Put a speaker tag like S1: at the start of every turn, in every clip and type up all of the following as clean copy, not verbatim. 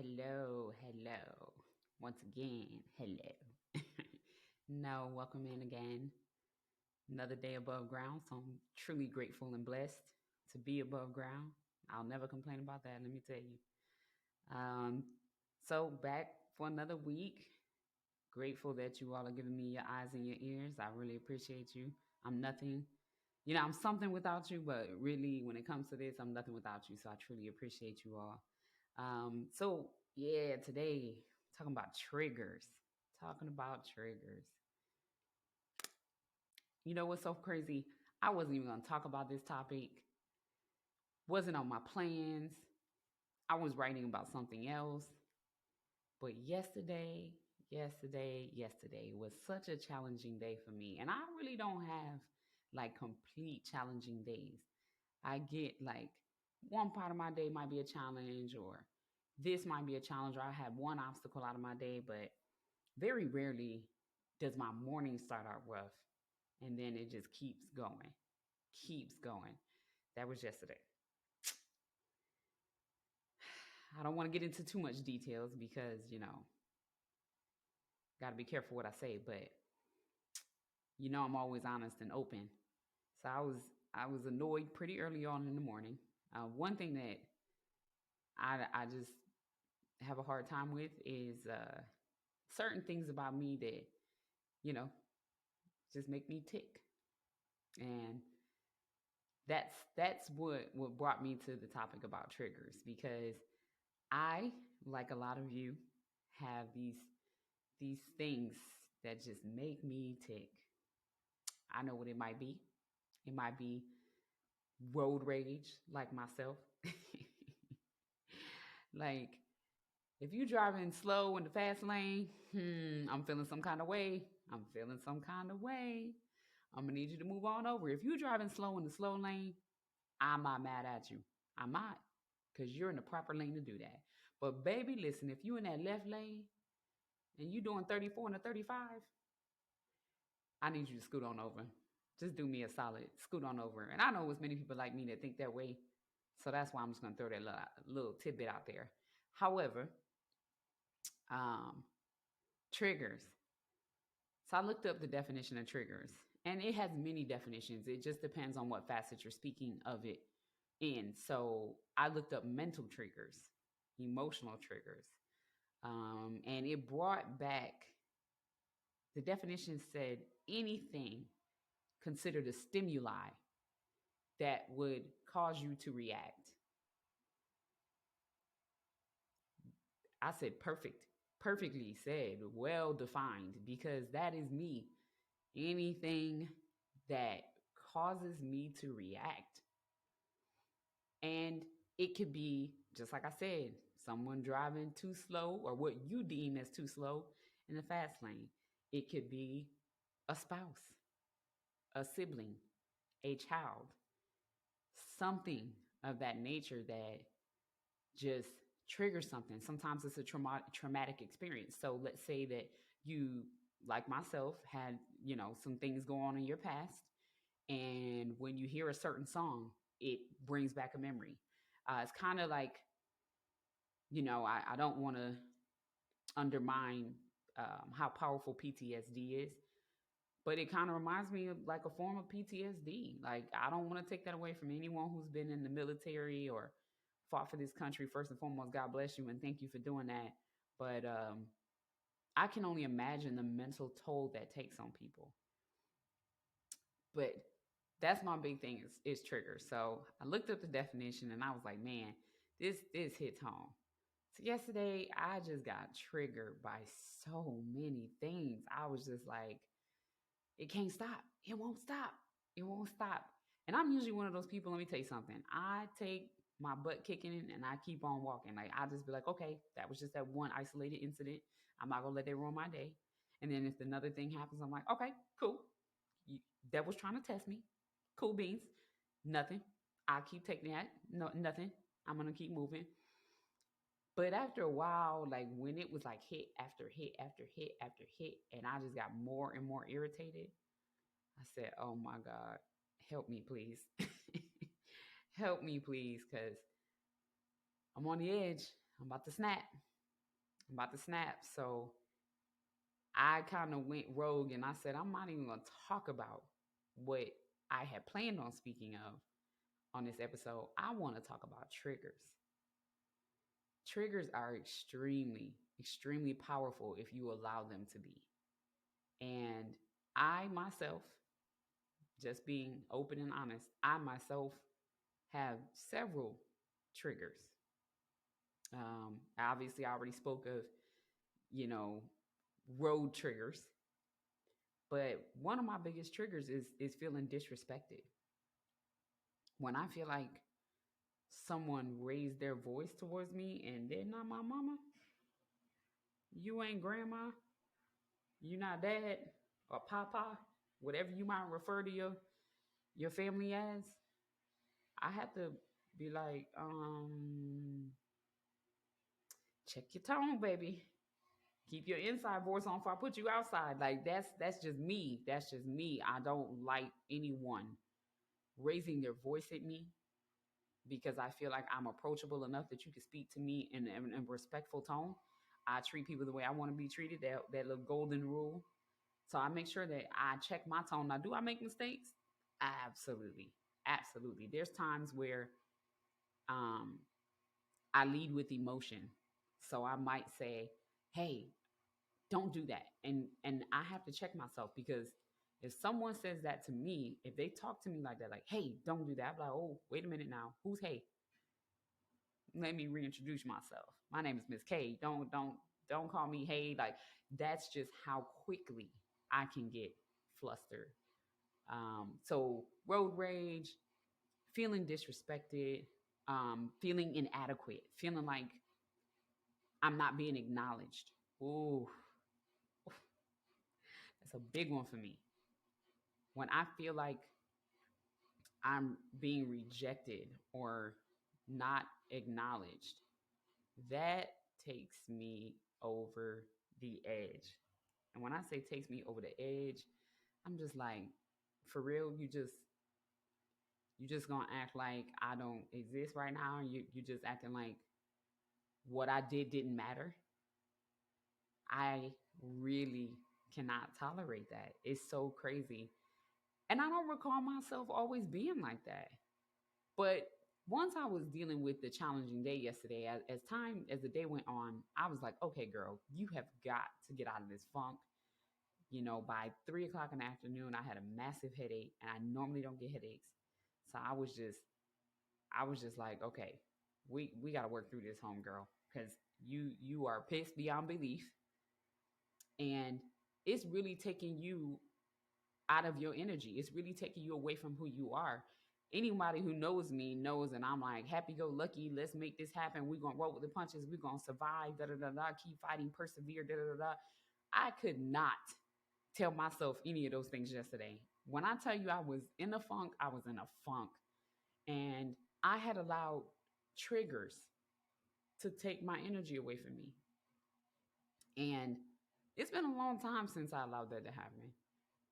S1: Hello, hello. Once again, hello. No, welcome in again. Another day above ground. So I'm truly grateful and blessed to be above ground. I'll never complain about that, let me tell you. Um, so back for another week. Grateful that you all are giving me your eyes and your ears. I really appreciate you. I'm nothing, I'm something without you, but really when it comes to this, I'm nothing without you. So I truly appreciate you all. So yeah, today talking about triggers. Talking about triggers. You know what's so crazy? I wasn't even gonna talk about this topic. Wasn't on my plans. I was writing about something else. But yesterday was such a challenging day for me. And I really don't have like complete challenging days. I get like one part of my day might be a challenge, or this might be a challenge, or I had one obstacle out of my day, but very rarely does my morning start out rough and then it just keeps going. That was yesterday. I don't want to get into too much details because, got to be careful what I say, but I'm always honest and open. So I was annoyed pretty early on in the morning. One thing that I just have a hard time with is certain things about me that you know just make me tick, and that's what brought me to the topic about triggers, because I, like a lot of you, have these things that just make me tick. I know what it might be. It might be road rage, like myself. Like, if you driving slow in the fast lane, I'm feeling some kind of way. I'm feeling some kind of way. I'm gonna need you to move on over. If you driving slow in the slow lane, I'm not mad at you. I'm not, because you're in the proper lane to do that. But baby, listen, if you in that left lane and you doing 34 and a 35, I need you to scoot on over. Just do me a solid, scoot on over. And I know there's many people like me that think that way, so that's why I'm just gonna throw that little tidbit out there. However, um, triggers. So I looked up the definition of triggers, and it has many definitions. It just depends on what facet you're speaking of it in. So I looked up mental triggers, emotional triggers, and it brought back, the definition said anything considered a stimuli that would cause you to react. I said perfect, perfectly said, well defined, because that is me. Anything that causes me to react. And it could be, just like I said, someone driving too slow, or what you deem as too slow in the fast lane. It could be a spouse, a sibling, a child, something of that nature that just triggers something. Sometimes it's a traumatic experience. So let's say that you, like myself, had, some things go on in your past, and when you hear a certain song, it brings back a memory. It's kind of like, I don't want to undermine how powerful PTSD is, but it kind of reminds me of like a form of PTSD. Like, I don't want to take that away from anyone who's been in the military or fought for this country. First and foremost, God bless you and thank you for doing that. But I can only imagine the mental toll that takes on people. But that's my big thing is triggers. So I looked up the definition and I was like, man, this hits home. So yesterday I just got triggered by so many things. I was just like, it can't stop. It won't stop. It won't stop. And I'm usually one of those people. Let me tell you something. I take my butt kicking in and I keep on walking. Like, I just be like, okay, that was just that one isolated incident. I'm not gonna let that ruin my day. And then if another thing happens, I'm like, okay, cool. That was trying to test me. Cool beans. Nothing. I keep taking that. No, nothing. I'm gonna keep moving. But after a while, like when it was like hit after hit after hit after hit, and I just got more and more irritated, I said, oh my God, help me, please. Help me, please, because I'm on the edge. I'm about to snap. I'm about to snap. So I kind of went rogue and I said, I'm not even going to talk about what I had planned on speaking of on this episode. I want to talk about triggers. Triggers are extremely, extremely powerful if you allow them to be. And I myself, just being open and honest, I myself have several triggers. Obviously, I already spoke of, you know, road triggers, but one of my biggest triggers is feeling disrespected. When I feel like someone raised their voice towards me and they're not my mama, you ain't grandma, you not dad or papa, whatever you might refer to your family as, I have to be like, check your tone, baby. Keep your inside voice on before I put you outside. Like that's just me. That's just me. I don't like anyone raising their voice at me because I feel like I'm approachable enough that you can speak to me in a respectful tone. I treat people the way I want to be treated. That little golden rule. So I make sure that I check my tone. Now, do I make mistakes? Absolutely, absolutely. There's times where um, I lead with emotion. So I might say, "Hey, don't do that," and I have to check myself because if someone says that to me, if they talk to me like that, like, "Hey, don't do that," I'm like, "Oh, wait a minute now, who's hey?" Let me reintroduce myself. My name is Miss K. Don't call me hey. Like that's just how quickly I can get flustered. So road rage, feeling disrespected, feeling inadequate, feeling like I'm not being acknowledged. Ooh, that's a big one for me. When I feel like I'm being rejected or not acknowledged, that takes me over the edge. And when I say takes me over the edge, I'm just like, for real, you just gonna act like I don't exist right now. You just acting like what I didn't matter. I really cannot tolerate that. It's so crazy. And I don't recall myself always being like that. But once I was dealing with the challenging day yesterday, as the day went on, I was like, okay, girl, you have got to get out of this funk. You know, by 3 o'clock in the afternoon, I had a massive headache, and I normally don't get headaches. So I was just like, okay, we got to work through this, home girl, because you are pissed beyond belief, and it's really taking you out of your energy. It's really taking you away from who you are. Anybody who knows me knows that I'm like happy go lucky. Let's make this happen. We're gonna roll with the punches. We're gonna survive. Da da da da. Keep fighting. Persevere. Da da da da. I could not tell myself any of those things yesterday. When I tell you I was in a funk, I was in a funk, and I had allowed triggers to take my energy away from me. And it's been a long time since I allowed that to happen.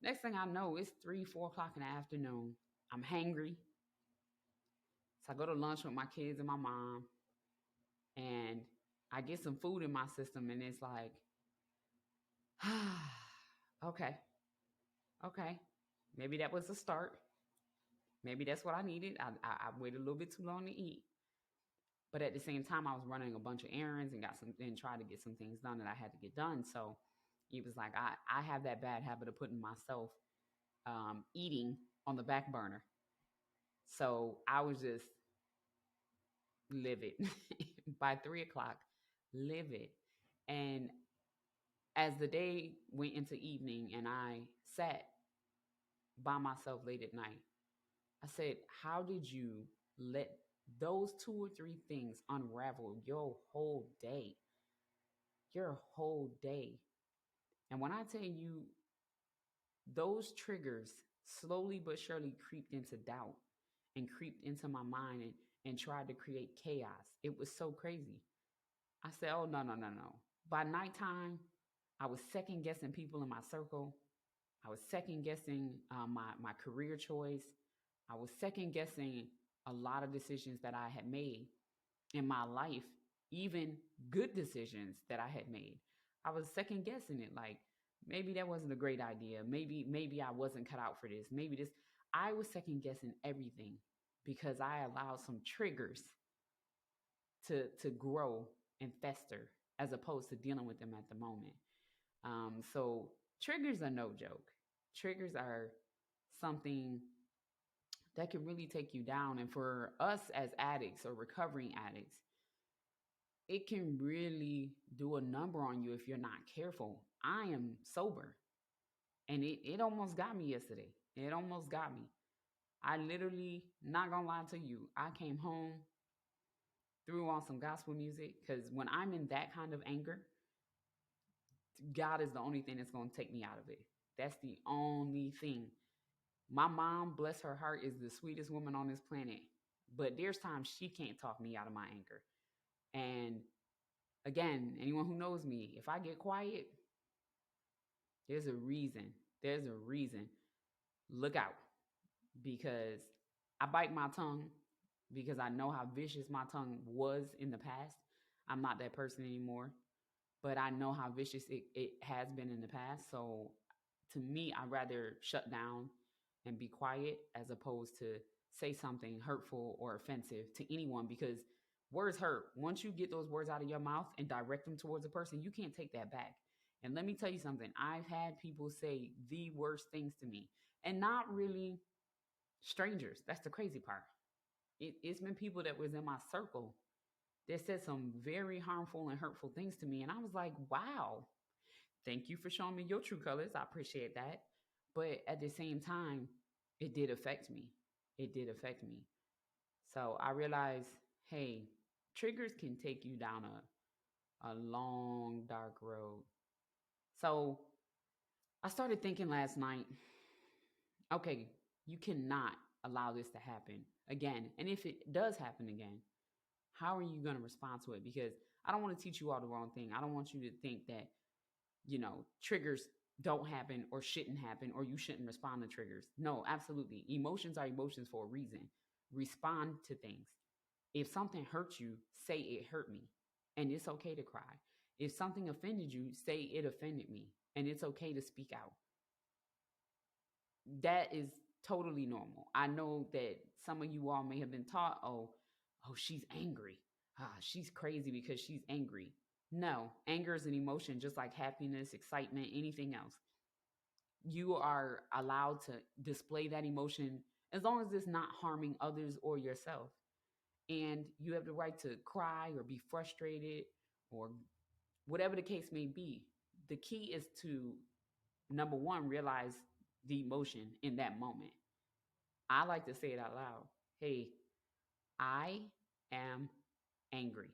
S1: Next thing I know, it's 3, 4 o'clock in the afternoon. I'm hangry. So I go to lunch with my kids and my mom, and I get some food in my system, and it's like, okay, okay. Maybe that was the start. Maybe that's what I needed. I waited a little bit too long to eat. But at the same time, I was running a bunch of errands and tried to get some things done that I had to get done. So it was like I have that bad habit of putting myself eating on the back burner. So I was just livid by 3 o'clock, livid. And as the day went into evening and I sat by myself late at night, I said, how did you let those 2 or 3 things unravel your whole day? Your whole day. And when I tell you, those triggers slowly but surely creeped into doubt and creeped into my mind and tried to create chaos. It was so crazy. I said, oh, no, no, no, no. By nighttime, I was second guessing people in my circle. I was second guessing my career choice. I was second guessing a lot of decisions that I had made in my life, even good decisions that I had made. I was second guessing it, like maybe that wasn't a great idea. Maybe I wasn't cut out for this. Maybe this. I was second guessing everything because I allowed some triggers to grow and fester as opposed to dealing with them at the moment. So triggers are no joke. Triggers are something that can really take you down. And for us as addicts or recovering addicts, it can really do a number on you if you're not careful. I am sober, and it almost got me yesterday. It almost got me. I literally, not gonna lie to you, I came home, threw on some gospel music, because when I'm in that kind of anger, God is the only thing that's gonna take me out of it. That's the only thing. My mom, bless her heart, is the sweetest woman on this planet. But there's times she can't talk me out of my anger. And again, anyone who knows me, if I get quiet, there's a reason. There's a reason. Look out, because I bite my tongue because I know how vicious my tongue was in the past. I'm not that person anymore, but I know how vicious it has been in the past. So to me, I'd rather shut down and be quiet as opposed to say something hurtful or offensive to anyone, because words hurt. Once you get those words out of your mouth and direct them towards a person, you can't take that back. And let me tell you something, I've had people say the worst things to me, and not really strangers. That's the crazy part. It's been people that was in my circle that said some very harmful and hurtful things to me. And I was like, wow, thank you for showing me your true colors. I appreciate that. But at the same time, it did affect me. It did affect me. So I realized, hey, triggers can take you down a long, dark road. So I started thinking last night, okay, you cannot allow this to happen again. And if it does happen again, how are you going to respond to it? Because I don't want to teach you all the wrong thing. I don't want you to think that, triggers don't happen or shouldn't happen or you shouldn't respond to triggers. No, absolutely. Emotions are emotions for a reason. Respond to things. If something hurt you, say it hurt me. And it's okay to cry. If something offended you, say it offended me. And it's okay to speak out. That is totally normal. I know that some of you all may have been taught, oh, she's angry. She's crazy because she's angry. No, anger is an emotion just like happiness, excitement, anything else. You are allowed to display that emotion as long as it's not harming others or yourself. And you have the right to cry or be frustrated or whatever the case may be. The key is to, number one, realize the emotion in that moment. I like to say it out loud. Hey, I am angry.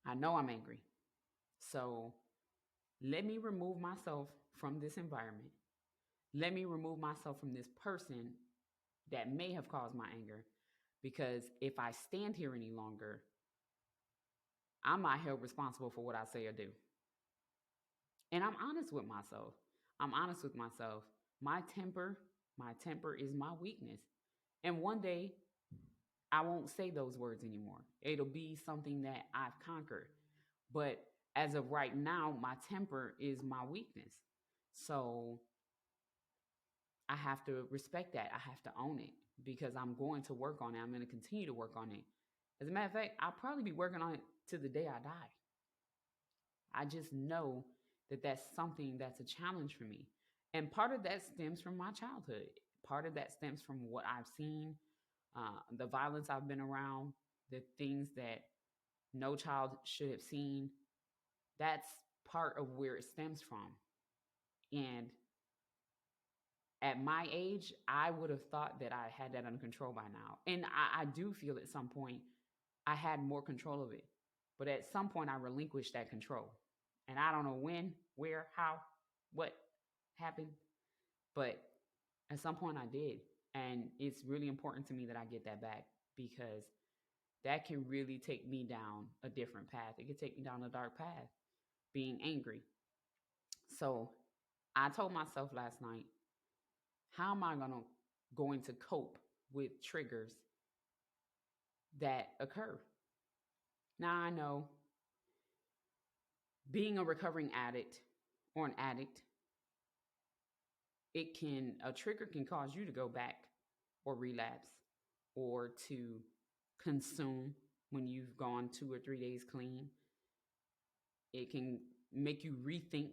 S1: I know I'm angry. So let me remove myself from this environment. Let me remove myself from this person that may have caused my anger. Because if I stand here any longer, I'm not held responsible for what I say or do. And I'm honest with myself. I'm honest with myself. My temper is my weakness. And one day I won't say those words anymore. It'll be something that I've conquered. But as of right now, my temper is my weakness. So I have to respect that. I have to own it because I'm going to work on it. I'm going to continue to work on it. As a matter of fact, I'll probably be working on it to the day I die. I just know that that's something that's a challenge for me. And part of that stems from my childhood. Part of that stems from what I've seen, the violence I've been around, the things that no child should have seen. That's part of where it stems from. And at my age, I would have thought that I had that under control by now. And I do feel at some point I had more control of it. But at some point, I relinquished that control. And I don't know when, where, how, what happened. But at some point, I did. And it's really important to me that I get that back because that can really take me down a different path. It could take me down a dark path, being angry. So I told myself last night, how am I going to cope with triggers that occur? Now I know being a recovering addict or an addict, a trigger can cause you to go back or relapse or to consume when you've gone 2 or 3 days clean. It can make you rethink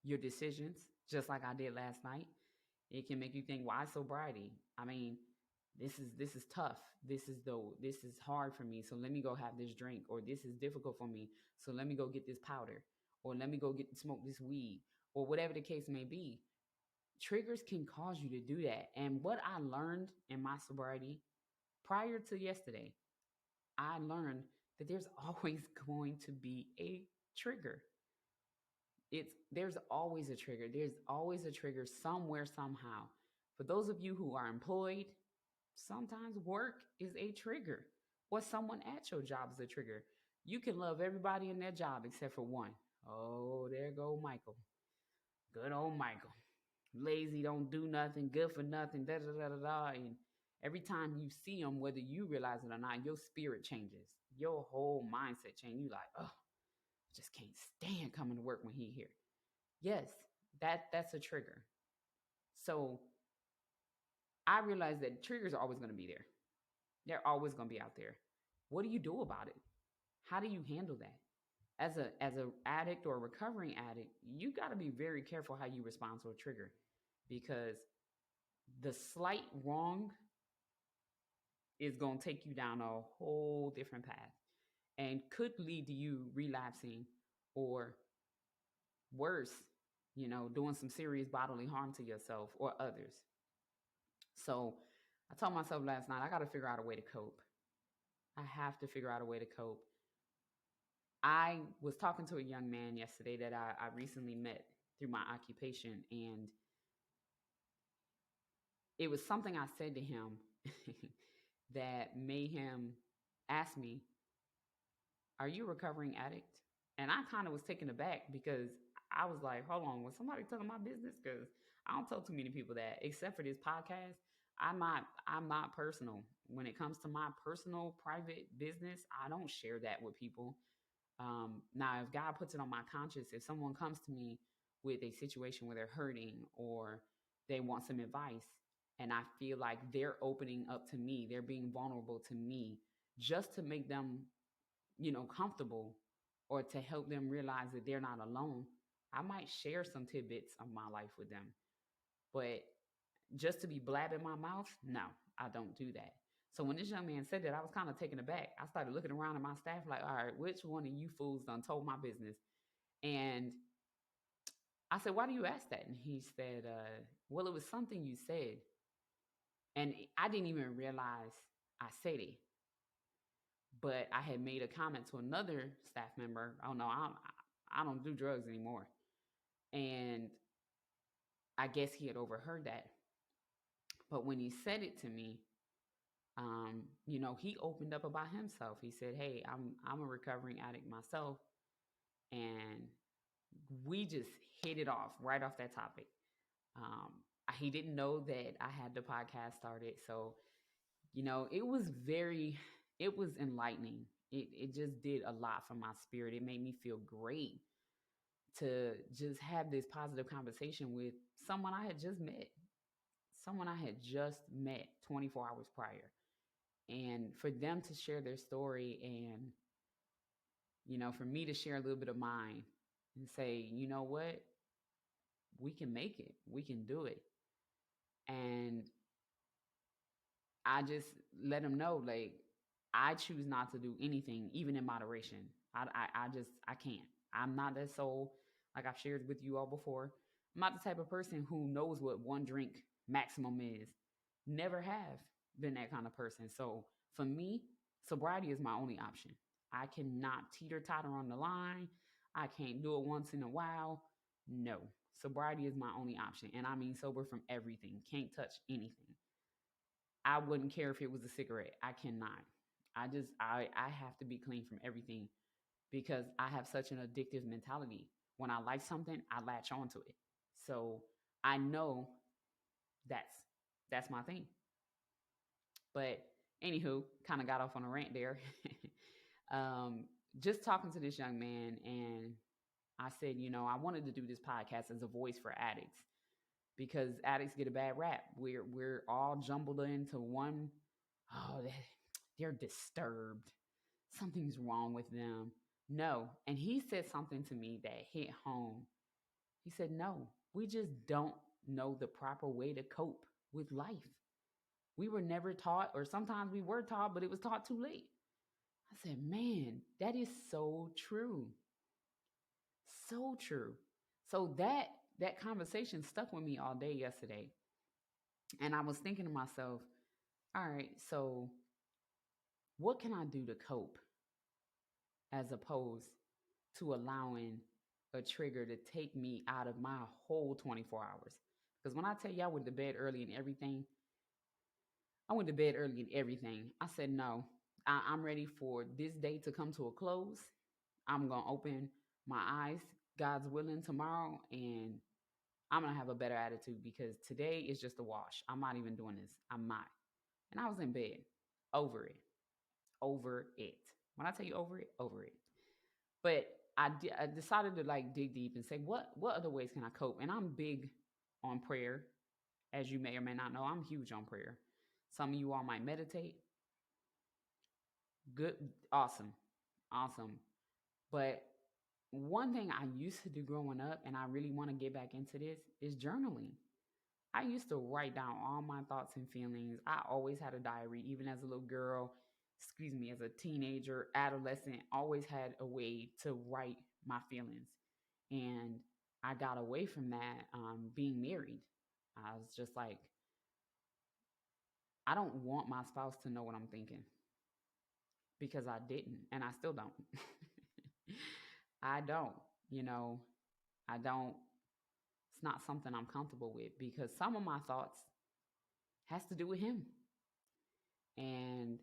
S1: your decisions, just like I did last night. It can make you think, why sobriety? I mean, this is tough. This is hard for me. So let me go have this drink, or this is difficult for me. So let me go get this powder, or let me go get smoke this weed, or whatever the case may be. Triggers can cause you to do that. And what I learned in my sobriety prior to yesterday, I learned that there's always going to be a trigger. There's always a trigger. There's always a trigger somewhere, somehow. For those of you who are employed, sometimes work is a trigger. Or someone at your job is a trigger. You can love everybody in their job except for one. Oh, there go Michael. Good old Michael. Lazy, don't do nothing, good for nothing, da da da da da. And every time you see him, whether you realize it or not, your spirit changes. Your whole mindset changes. You like, oh, I just can't stand coming to work when he here. Yes, that's a trigger. So I realize that triggers are always going to be there. They're always going to be out there. What do you do about it? How do you handle that? As a addict or a recovering addict, you got to be very careful how you respond to a trigger, because the slight wrong is going to take you down a whole different path and could lead to you relapsing, or worse, doing some serious bodily harm to yourself or others. So I told myself last night, I got to figure out a way to cope. I have to figure out a way to cope. I was talking to a young man yesterday that I recently met through my occupation, and it was something I said to him that made him ask me, "Are you a recovering addict?" And I kind of was taken aback, because I was like, hold on, was somebody telling my business? Because I don't tell too many people that, except for this podcast. I'm not personal. When it comes to my personal private business, I don't share that with people. Now, if God puts it on my conscience, if someone comes to me with a situation where they're hurting or they want some advice, and I feel like they're opening up to me, they're being vulnerable to me just to make them, comfortable, or to help them realize that they're not alone, I might share some tidbits of my life with them. But just to be blabbing my mouth, no, I don't do that. So when this young man said that, I was kind of taken aback. I started looking around at my staff like, all right, which one of you fools done told my business? And I said, why do you ask that? And he said, well, it was something you said. And I didn't even realize I said it. But I had made a comment to another staff member. Oh no, I don't do drugs anymore. And I guess he had overheard that. But when he said it to me, he opened up about himself. He said, "Hey, I'm a recovering addict myself," and we just hit it off right off that topic. Um, he didn't know that I had the podcast started, so it was enlightening. It just did a lot for my spirit. It made me feel great to just have this positive conversation with someone I had just met, 24 hours prior. And for them to share their story, and, for me to share a little bit of mine and say, you know what, we can make it, we can do it. And I just let them know, like, I choose not to do anything, even in moderation. I can't. I'm not that soul, like I've shared with you all before. I'm not the type of person who knows what one drink maximum is. Never have been that kind of person. So for me, sobriety is my only option. I cannot teeter totter on the line. I can't do it once in a while. No, sobriety is my only option. And I mean sober from everything. Can't touch anything. I wouldn't care if it was a cigarette. I cannot. I have to be clean from everything, because I have such an addictive mentality. When I like something, I latch onto it. So I know that's my thing. But anywho, kind of got off on a rant there. um, just talking to this young man, and I said, I wanted to do this podcast as a voice for addicts because addicts get a bad rap. We're all jumbled into one. Oh, they're disturbed. Something's wrong with them. No, and he said something to me that hit home. He said, "No, we just don't know the proper way to cope with life. We were never taught, or sometimes we were taught, but it was taught too late." I said, "Man, that is so true. So true." So that conversation stuck with me all day yesterday. And I was thinking to myself, all right, so what can I do to cope as opposed to allowing a trigger to take me out of my whole 24 hours? Because when I tell you I went to bed early and everything, I went to bed early and everything. I said, no, I'm ready for this day to come to a close. I'm going to open my eyes, God's willing, tomorrow, and I'm going to have a better attitude because today is just a wash. I'm not even doing this. I'm not. And I was in bed over it, over it. When I tell you over it, over it. But I decided to like dig deep and say, what other ways can I cope? And I'm big on prayer, as you may or may not know. I'm huge on prayer. Some of you all might meditate. Good, awesome, awesome. But one thing I used to do growing up, and I really want to get back into this, is journaling. I used to write down all my thoughts and feelings. I always had a diary, even as a little girl, excuse me, as a teenager, adolescent, always had a way to write my feelings. And I got away from that being married. I was just like, I don't want my spouse to know what I'm thinking because I didn't, and I still don't. I don't, you know, I don't. It's not something I'm comfortable with because some of my thoughts has to do with him. And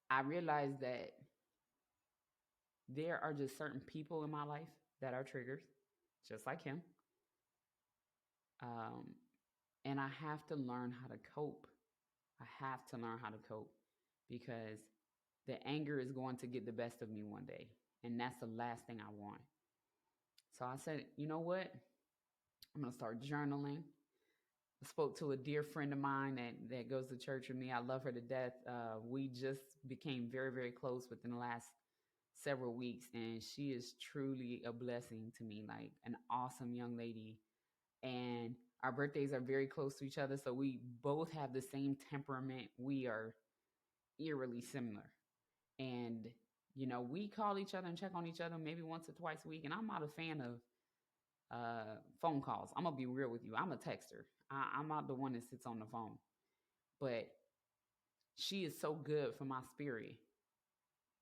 S1: I realized that there are just certain people in my life that are triggers, just like him. Um, and I have to learn how to cope. I have to learn how to cope because the anger is going to get the best of me one day. And that's the last thing I want. So I said, you know what? I'm going to start journaling. I spoke to a dear friend of mine that goes to church with me. I love her to death. We just became very, very close within the last several weeks, and she is truly a blessing to me, like an awesome young lady. And our birthdays are very close to each other, so we both have the same temperament. We are eerily similar. And, we call each other and check on each other maybe once or twice a week. And I'm not a fan of phone calls. I'm going to be real with you. I'm a texter. I'm not the one that sits on the phone. But she is so good for my spirit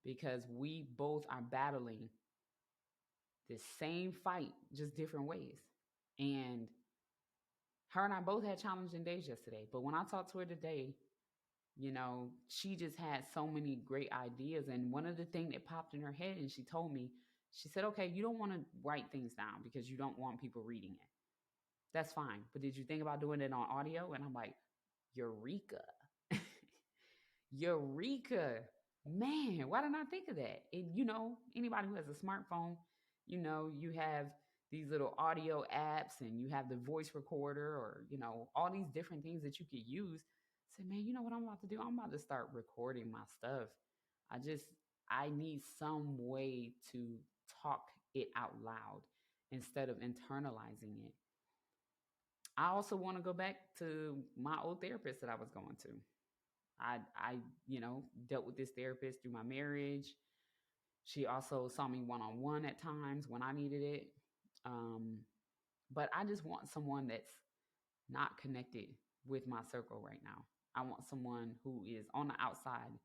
S1: because we both are battling the same fight, just different ways. And her and I both had challenging days yesterday. But when I talked to her today, she just had so many great ideas. And one of the things that popped in her head, and she told me, she said, okay, you don't want to write things down because you don't want people reading it. That's fine. But did you think about doing it on audio? And I'm like, Eureka. Eureka. Man, why didn't I think of that? And anybody who has a smartphone, you have these little audio apps and you have the voice recorder or, all these different things that you could use. Say, man, you know what I'm about to do? I'm about to start recording my stuff. I need some way to talk it out loud instead of internalizing it. I also want to go back to my old therapist that I was going to. I dealt with this therapist through my marriage. She also saw me one-on-one at times when I needed it. But I just want someone that's not connected with my circle right now. I want someone who is on the outside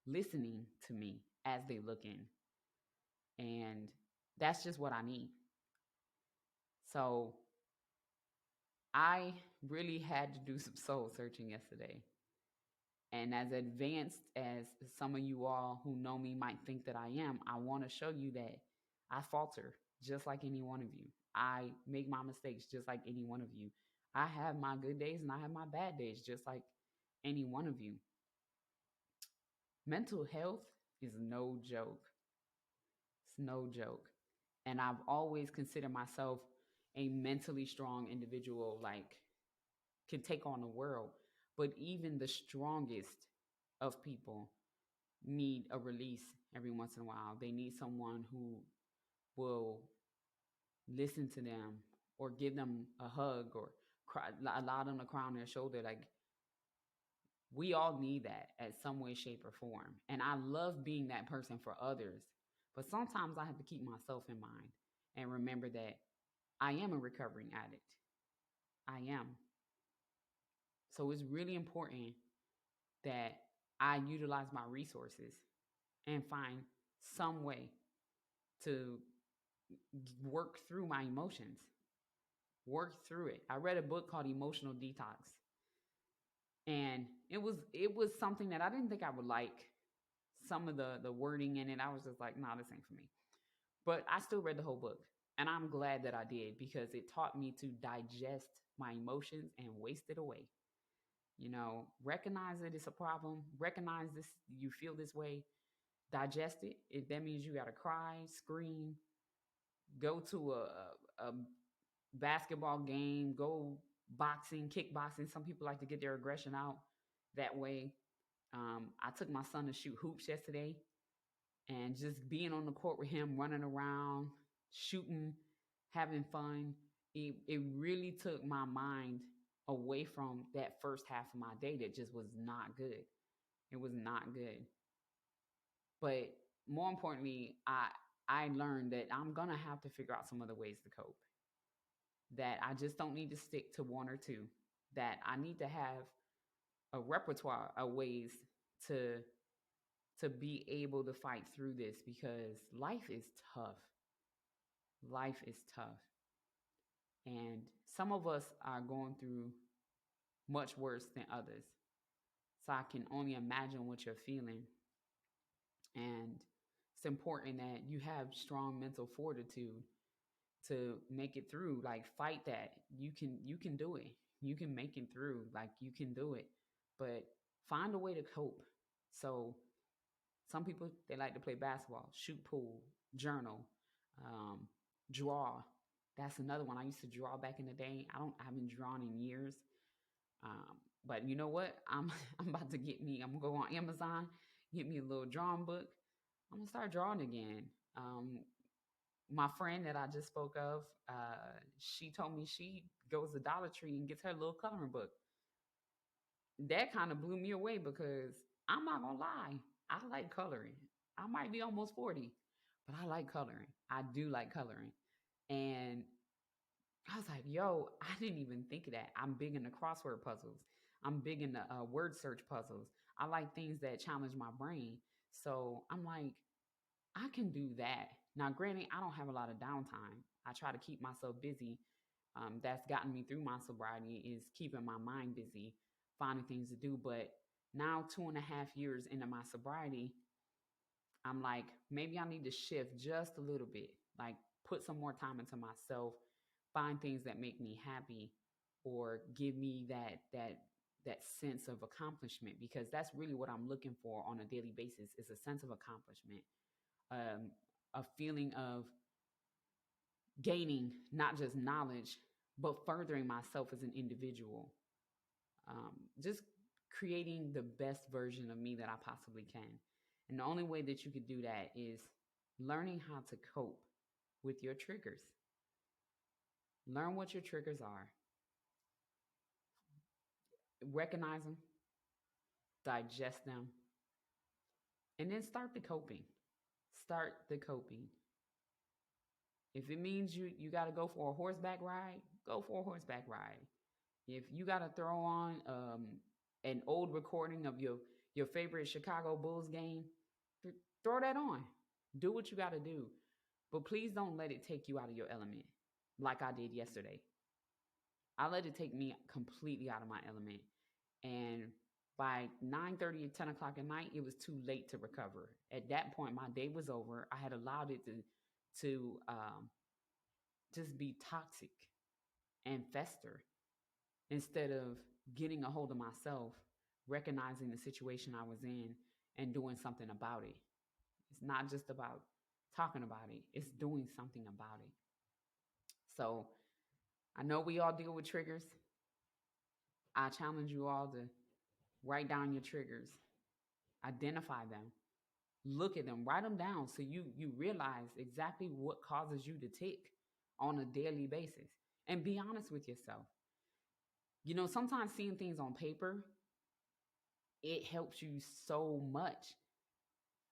S1: listening to me as they look in. And that's just what I need. So I really had to do some soul searching yesterday. And as advanced as some of you all who know me might think that I am, I want to show you that I falter just like any one of you. I make my mistakes just like any one of you. I have my good days and I have my bad days just like any one of you. Mental health is no joke. It's no joke. And I've always considered myself a mentally strong individual, like can take on the world. But even the strongest of people need a release every once in a while. They need someone who will listen to them or give them a hug or cry, allow them to cry on their shoulder. Like we all need that at some way, shape, or form. And I love being that person for others. But sometimes I have to keep myself in mind and remember that I am a recovering addict. I am. So it's really important that I utilize my resources and find some way to work through my emotions, work through it. I read a book called Emotional Detox, and it was something that I didn't think I would like. Some of the wording in it, I was just like, nah, this ain't for me. But I still read the whole book, and I'm glad that I did because it taught me to digest my emotions and waste it away. Recognize that it's a problem. Recognize this, you feel this way. Digest it. If that means you got to cry, scream, go to a basketball game, go boxing, kickboxing. Some people like to get their aggression out that way. I took my son to shoot hoops yesterday, and just being on the court with him, running around, shooting, having fun, it really took my mind away from that first half of my day that just was not good. It was not good. But more importantly, I learned that I'm gonna have to figure out some other ways to cope. That I just don't need to stick to one or two. That I need to have a repertoire of ways to to be able to fight through this because life is tough. Life is tough. And some of us are going through much worse than others. So I can only imagine what you're feeling. And it's important that you have strong mental fortitude to make it through. Like fight that. You can do it. You can make it through. Like you can do it. But find a way to cope. So some people they like to play basketball, shoot pool, journal, um, draw. That's another one. I used to draw back in the day. I haven't drawn in years. Um, but you know what? I'm about to get me. I'm gonna go on Amazon, get me a little drawing book. I'm gonna start drawing again. My friend that I just spoke of, she told me she goes to Dollar Tree and gets her little coloring book. That kind of blew me away because I'm not gonna lie, I like coloring. I might be almost 40, but I like coloring. I do like coloring. And I was like, yo, I didn't even think of that. I'm big into crossword puzzles. I'm big into word search puzzles. I like things that challenge my brain. So I'm like, I can do that. Now, granted, I don't have a lot of downtime. I try to keep myself busy. That's gotten me through my sobriety is keeping my mind busy, finding things to do. But now, 2.5 years into my sobriety, I'm like, maybe I need to shift just a little bit, like put some more time into myself, find things that make me happy or give me that sense of accomplishment because that's really what I'm looking for on a daily basis is a sense of accomplishment, um, a feeling of gaining not just knowledge but furthering myself as an individual, just creating the best version of me that I possibly can. And the only way that you could do that is learning how to cope with your triggers. Learn what your triggers are, recognize them, digest them, and then start the coping. Start the coping. If it means you got to go for a horseback ride, go for a horseback ride. If you got to throw on an old recording of your favorite Chicago Bulls game, throw that on. Do what you got to do. But please don't let it take you out of your element like I did yesterday. I let it take me completely out of my element. And by 9:30 or 10 o'clock at night, it was too late to recover. At that point, my day was over. I had allowed it to just be toxic and fester instead of getting a hold of myself, recognizing the situation I was in, and doing something about it. It's not just about talking about it, it's doing something about it. So I know we all deal with triggers. I challenge you all to write down your triggers, identify them, look at them, write them down so you realize exactly what causes you to tick on a daily basis. And be honest with yourself. You know, sometimes seeing things on paper, it helps you so much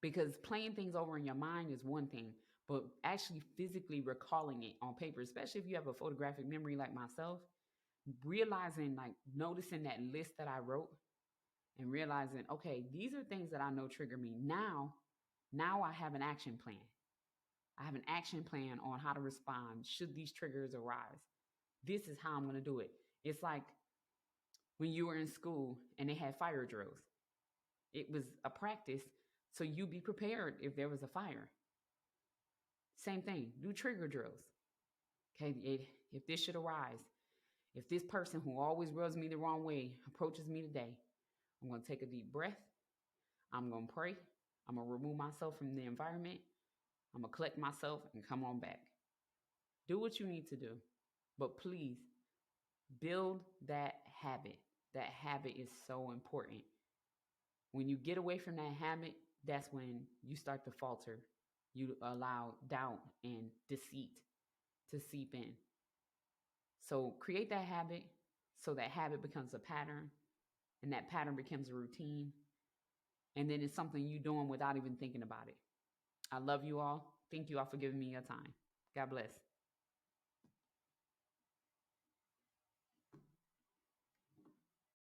S1: because playing things over in your mind is one thing, but actually physically recalling it on paper, especially if you have a photographic memory like myself, realizing, like, noticing that list that I wrote and realizing, okay, these are things that I know trigger me. Now I have an action plan. I have an action plan on how to respond should these triggers arise. This is how I'm going to do it. It's like when you were in school and they had fire drills. It was a practice so you be prepared if there was a fire. Same thing, do trigger drills. Okay, if this should arise, if this person who always rubs me the wrong way approaches me today, I'm going to take a deep breath. I'm going to pray. I'm going to remove myself from the environment. I'm going to collect myself and come on back. Do what you need to do. But please build that habit. That habit is so important. When you get away from that habit, that's when you start to falter. You allow doubt and deceit to seep in. So create that habit so that habit becomes a pattern and that pattern becomes a routine. And then it's something you're doing without even thinking about it. I love you all. Thank you all for giving me your time. God bless.